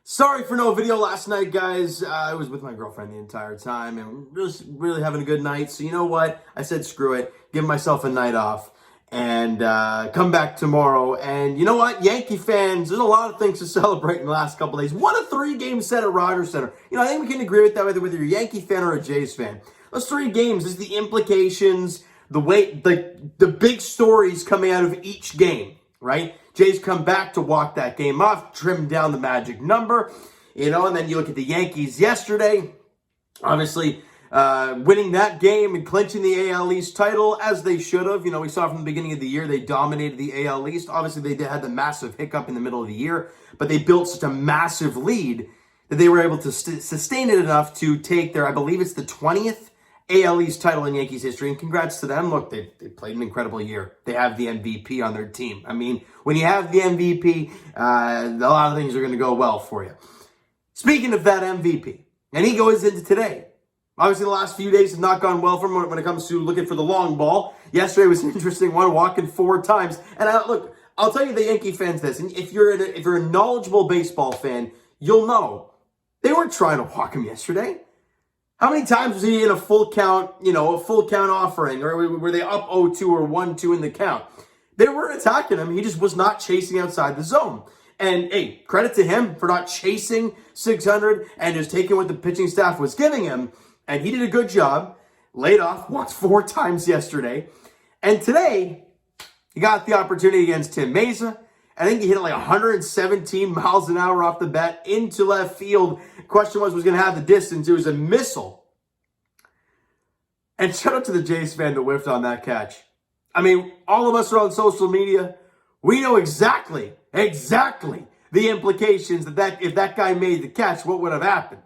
Sorry for no video last night, guys. I was with my girlfriend the entire time and just really having a good night. So you know what? I said screw it, give myself a night off and come back tomorrow. And you know what? Yankee fans, there's a lot of things to celebrate in the last couple days. Won a 3-game set at Rogers Center. You know, I think we can agree with that whether you're a Yankee fan or a Jays fan. Those 3 games, is the implications, the way, the big stories coming out of each game, right? Jays come back to walk that game off, trim down the magic number, and then you look at the Yankees yesterday, obviously winning that game and clinching the AL East title as they should have. We saw from the beginning of the year they dominated the AL East. Obviously, they had the massive hiccup in the middle of the year, but they built such a massive lead that they were able to sustain it enough to take their, I believe it's the 20th AL East title in Yankees history, and congrats to them. Look, they played an incredible year. They have the MVP on their team. I mean, when you have the MVP, a lot of things are going to go well for you. Speaking of that MVP, and he goes into today. Obviously, the last few days have not gone well for him when it comes to looking for the long ball. Yesterday was an interesting one, walking 4 times. And look, I'll tell you the Yankee fans this, and if you're a knowledgeable baseball fan, you'll know they weren't trying to walk him yesterday. How many times was he in a full count, a full count offering, or were they up 0-2 or 1-2 in the count? They were attacking him. He just was not chasing outside the zone. And hey, credit to him for not chasing 600 and just taking what the pitching staff was giving him. And he did a good job. Laid off, walked 4 times yesterday. And today, he got the opportunity against Tim Mesa. I think he hit it like 117 miles an hour off the bat into left field. Question was going to have the distance. It was a missile. And shout out to the Jays fan that whiffed on that catch. I mean, all of us are on social media. We know exactly the implications that if that guy made the catch, what would have happened.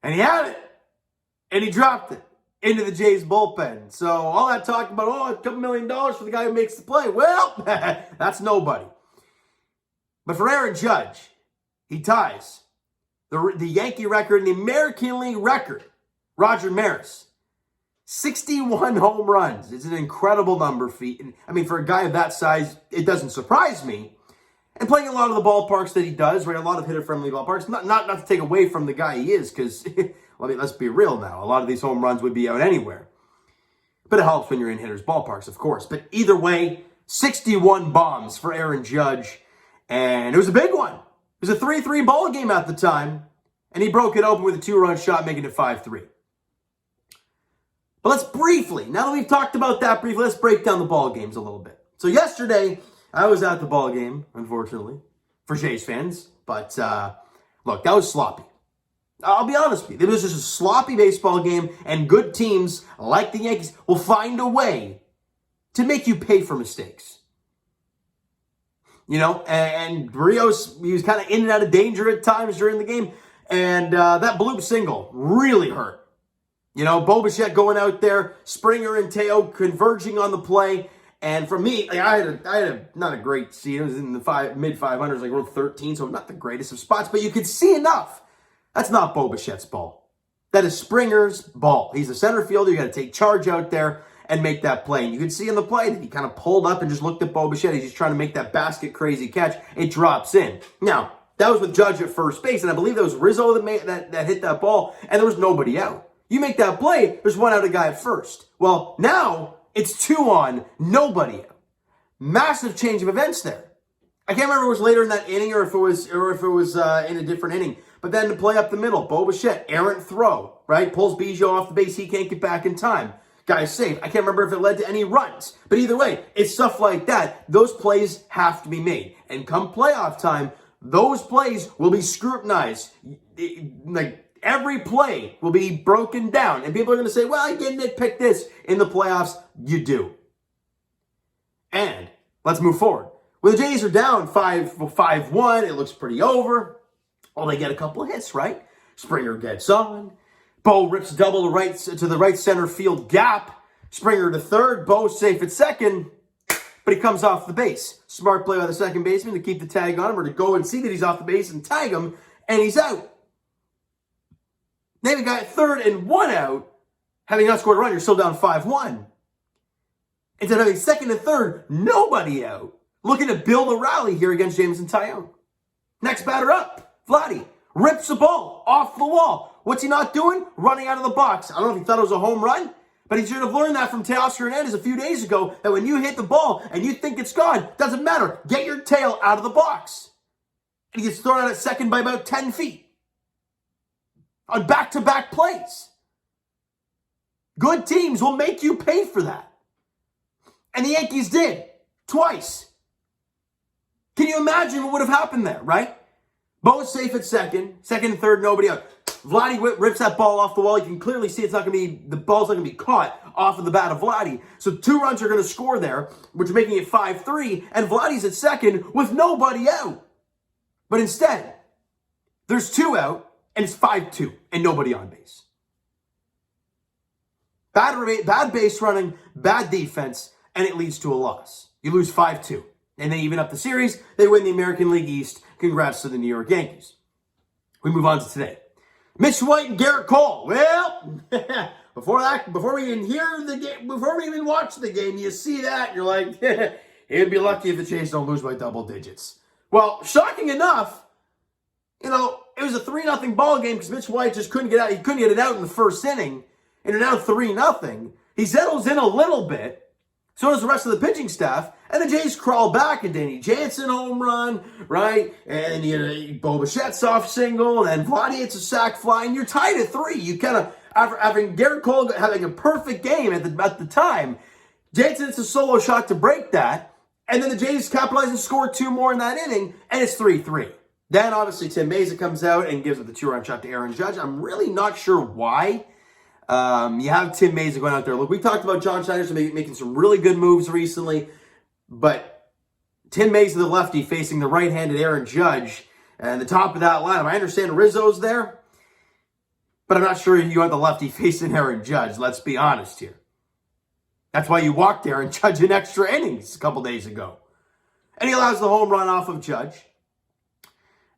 And he had it. And he dropped it into the Jays bullpen. So all that talk about, a couple $1 million for the guy who makes the play. Well, that's nobody. But for Aaron Judge, he ties the Yankee record and the American League record. Roger Maris, 61 home runs. It's an incredible number feat. And I mean, for a guy of that size, it doesn't surprise me. And playing a lot of the ballparks that he does, right? A lot of hitter-friendly ballparks. Not to take away from the guy he is, because let's be real now. A lot of these home runs would be out anywhere. But it helps when you're in hitters' ballparks, of course. But either way, 61 bombs for Aaron Judge. And it was a big one. It was a 3-3 ball game at the time. And he broke it open with a 2-run shot, making it 5-3. But let's briefly, now that we've talked about that briefly, let's break down the ball games a little bit. So yesterday, I was at the ball game, unfortunately, for Jays fans. But look, that was sloppy. I'll be honest with you. It was just a sloppy baseball game, and good teams like the Yankees will find a way to make you pay for mistakes. And Rios, he was kind of in and out of danger at times during the game, and that bloop single really hurt. Bo Bichette going out there, Springer and Teo converging on the play. And for me, I had not a great seat. It was in the mid 500s, like row 13, so not the greatest of spots, but you could see enough. That's not Bo Bichette's ball. That is Springer's ball. He's a center fielder. You got to take charge out there and make that play. And you could see in the play that he kind of pulled up and just looked at Bo Bichette. He's just trying to make that basket crazy catch. It drops in. Now, that was with Judge at first base, and I believe that was Rizzo that hit that ball, and there was nobody out. You make that play, there's one out, a guy at first. Well, now it's 2 on, nobody out. Massive change of events there. I can't remember if it was later in that inning or if it was in a different inning. But then to play up the middle, Bo Bichette, errant throw, right? Pulls Biggio off the base. He can't get back in time. Guy's safe. I can't remember if it led to any runs. But either way, it's stuff like that. Those plays have to be made. And come playoff time, those plays will be scrutinized. Like every play will be broken down. And people are going to say, well, I didn't nitpick this. In the playoffs, you do. And let's move forward. When the Jays are down 5-1, it looks pretty over. Well, they get a couple of hits, right? Springer gets on. Bo rips double to the right center field gap. Springer to third. Bo safe at second, but he comes off the base. Smart play by the second baseman to keep the tag on him or to go and see that he's off the base and tag him, and he's out. Then we got third and 1 out. Having not scored a run, you're still down 5-1. Instead of having second and third, nobody out. Looking to build a rally here against Jameson Taillon. Next batter up. Vladdy rips the ball off the wall. What's he not doing? Running out of the box. I don't know if he thought it was a home run, but he should have learned that from Teoscar Hernandez a few days ago, that when you hit the ball and you think it's gone, doesn't matter. Get your tail out of the box. And he gets thrown out at second by about 10 feet. On back-to-back plays. Good teams will make you pay for that. And the Yankees did. Twice. Can you imagine what would have happened there, right? Bo's safe at second. Second and third, nobody out. Vladdy rips that ball off the wall. You can clearly see the ball's not going to be caught off of the bat of Vladdy. So 2 runs are going to score there, which is making it 5-3. And Vladdy's at second with nobody out. But instead, there's 2 out, and it's 5-2, and nobody on base. Bad base running, bad defense, and it leads to a loss. You lose 5-2. And they even up the series. They win the American League East. Congrats to the New York Yankees. We move on to today. Mitch White and Garrett Cole. Well, before we even hear the game, before we even watch the game, you see that, and you're like, he'd be lucky if the Jays don't lose by double digits. Well, shocking enough, it was a 3-0 ball game because Mitch White just couldn't get out. He couldn't get it out in the first inning, and they're now 3-0. He settles in a little bit. So does the rest of the pitching staff. And the Jays crawl back. And Danny Jansen home run, right? And Bo Bichette's off single. And then Vladdy hits a sac fly. And you're tied at 3. You kind of, after Garrett Cole having a perfect game at the time, Jansen hits a solo shot to break that. And then the Jays capitalize and score 2 more in that inning. And it's 3-3. Then obviously Tim Mayza comes out and gives up the 2-run shot to Aaron Judge. I'm really not sure why. You have Tim Mayza going out there. Look, we talked about John Schneider making some really good moves recently, but Tim Mayza, the lefty, facing the right-handed Aaron Judge, and the top of that lineup. I understand Rizzo's there, but I'm not sure you want the lefty facing Aaron Judge. Let's be honest here. That's why you walked Aaron Judge in extra innings a couple days ago. And he allows the home run off of Judge.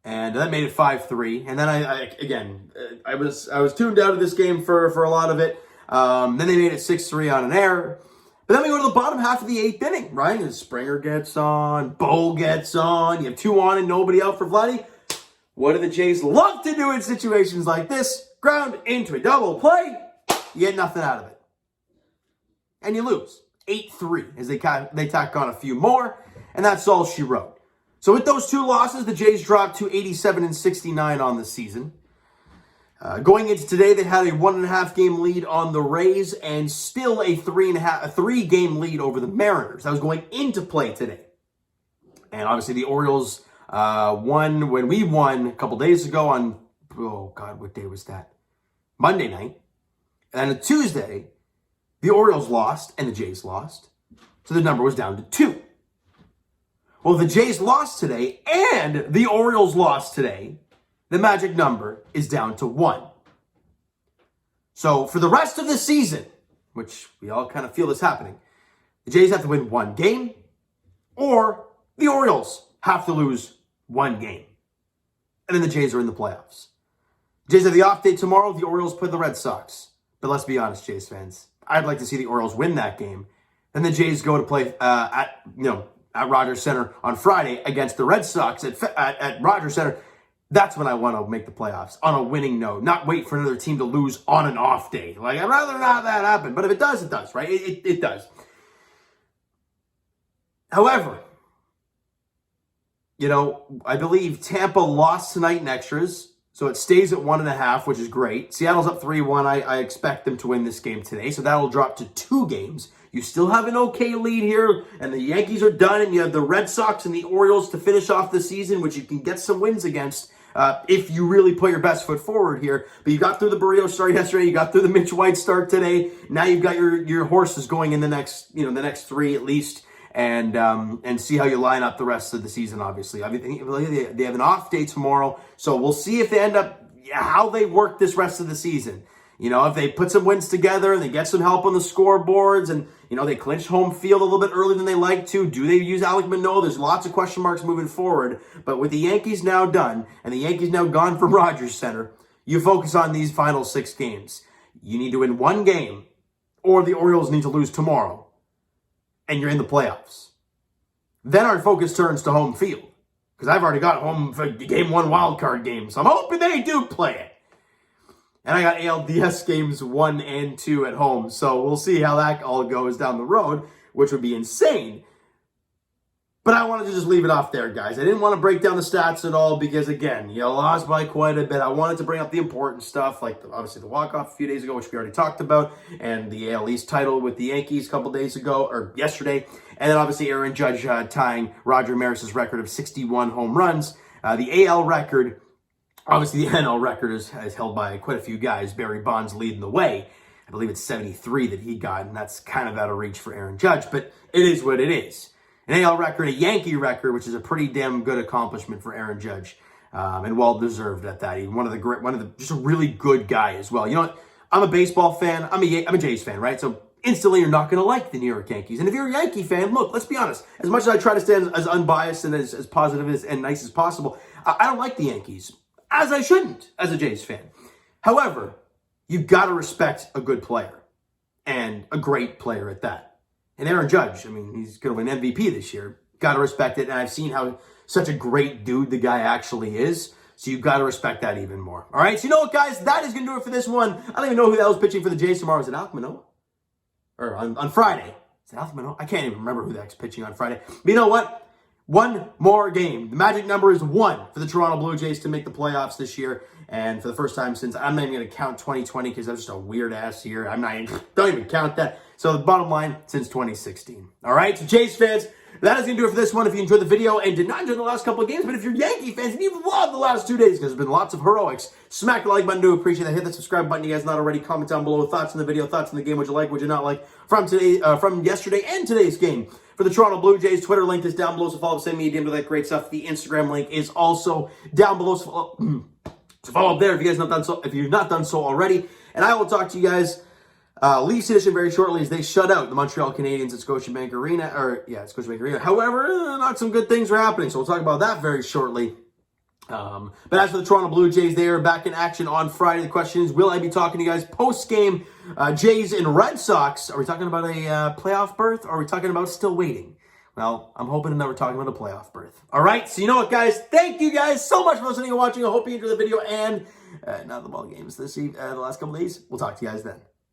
And that made it 5-3. And then I was tuned out of this game for a lot of it. Then they made it 6-3 on an error. But then we go to the bottom half of the 8th inning, right? And Springer gets on, Bo gets on. You have 2 on and nobody out for Vladdy. What do the Jays love to do in situations like this? Ground into a double play. You get nothing out of it. And you lose 8-3 as they tack on a few more. And that's all she wrote. So with those 2 losses, the Jays dropped to 87-69 on the season. Going into today, they had a 1.5 game lead on the Rays and still a 3 game lead over the Mariners. That was going into play today. And obviously the Orioles won when we won a couple days ago on, what day was that? Monday night. And on Tuesday, the Orioles lost and the Jays lost. So the number was down to 2. Well, the Jays lost today and the Orioles lost today. The magic number is down to 1. So for the rest of the season, which we all kind of feel is happening, the Jays have to win 1 game or the Orioles have to lose 1 game. And then the Jays are in the playoffs. The Jays have the off day tomorrow. The Orioles play the Red Sox. But let's be honest, Jays fans. I'd like to see the Orioles win that game. Then the Jays go to play at Rogers Center on Friday against the Red Sox at Rogers Center. That's when I want to make the playoffs on a winning note, not wait for another team to lose on an off day. Like, I'd rather not that happen. But if it does, it does, right? It does. However, I believe Tampa lost tonight in extras, so it stays at 1.5, which is great. Seattle's up 3-1. I expect them to win this game today, so that'll drop to 2 games. You still have an okay lead here, and the Yankees are done, and you have the Red Sox and the Orioles to finish off the season, which you can get some wins against if you really put your best foot forward here. But you got through the Barrios start yesterday, you got through the Mitch White start today. Now you've got your horses going in the next 3 at least, and see how you line up the rest of the season. Obviously, they have an off day tomorrow, so we'll see if they end up how they work this rest of the season. If they put some wins together and they get some help on the scoreboards and, they clinch home field a little bit earlier than they like to. Do they use Alek Manoah? There's lots of question marks moving forward. But with the Yankees now done and the Yankees now gone from Rogers Center, you focus on these final 6 games. You need to win 1 game or the Orioles need to lose tomorrow and you're in the playoffs. Then our focus turns to home field because I've already got home for the Game 1 wildcard game, so I'm hoping they do play it. And I got ALDS games 1 and 2 at home, so we'll see how that all goes down the road, which would be insane. But I wanted to just leave it off there, guys. I didn't want to break down the stats at all because, again, you lost by quite a bit. I wanted to bring up the important stuff, like obviously the walk-off a few days ago, which we already talked about, and the AL East title with the Yankees a couple days ago, or yesterday. And then obviously Aaron Judge tying Roger Maris's record of 61 home runs. The AL record, obviously the NL record is held by quite a few guys. Barry Bonds leading the way. I believe it's 73 that he got, and that's kind of out of reach for Aaron Judge, but it is what it is. An AL record, a Yankee record, which is a pretty damn good accomplishment for Aaron Judge, and well deserved at that. Just a really good guy as well. You know what? I'm a baseball fan. I'm a Jays fan, right? So instantly, you're not going to like the New York Yankees. And if you're a Yankee fan, look, let's be honest. As much as I try to stay as unbiased and as positive and nice as possible, I don't like the Yankees, as I shouldn't, as a Jays fan. However, you've got to respect a good player, and a great player at that. And Aaron Judge, I mean, he's going to win MVP this year. Got to respect it. And I've seen how such a great dude the guy actually is. So you've got to respect that even more. All right. So you know what, guys? That is going to do it for this one. I don't even know who that was pitching for the Jays tomorrow. Is it Alek Manoah? Or on Friday. Is it Alek Manoah? I can't even remember who that's pitching on Friday. But you know what? One more game. The magic number is 1 for the Toronto Blue Jays to make the playoffs this year. And for the first time since, I'm not even going to count 2020 because that was just a weird-ass year. Don't even count that. So the bottom line, since 2016. All right, so Jays fans, that is going to do it for this one. If you enjoyed the video and did not enjoy the last couple of games, but if you're Yankee fans and you've loved the last 2 days because there's been lots of heroics, smack the like button. Do appreciate that. Hit the subscribe button. You guys not already. Comment down below thoughts on the video, thoughts on the game, what you like, what you not like from today, from yesterday and today's game. For the Toronto Blue Jays, Twitter link is down below, so follow up, send me a DM to that great stuff. The Instagram link is also down below, so follow up there if you guys have not done so already. And I will talk to you guys Leafs edition very shortly as they shut out the Montreal Canadiens at Scotiabank Arena. Scotiabank Arena. However, not some good things are happening, so we'll talk about that very shortly. But as for the Toronto Blue Jays, they are back in action on Friday. The question is, will I be talking to you guys post-game Jays and Red Sox? Are we talking about a playoff berth, or are we talking about still waiting? Well, I'm hoping that we're talking about a playoff berth. All right, so you know what, guys? Thank you guys so much for listening and watching. I hope you enjoyed the video and not the ball games the last couple days. We'll talk to you guys then.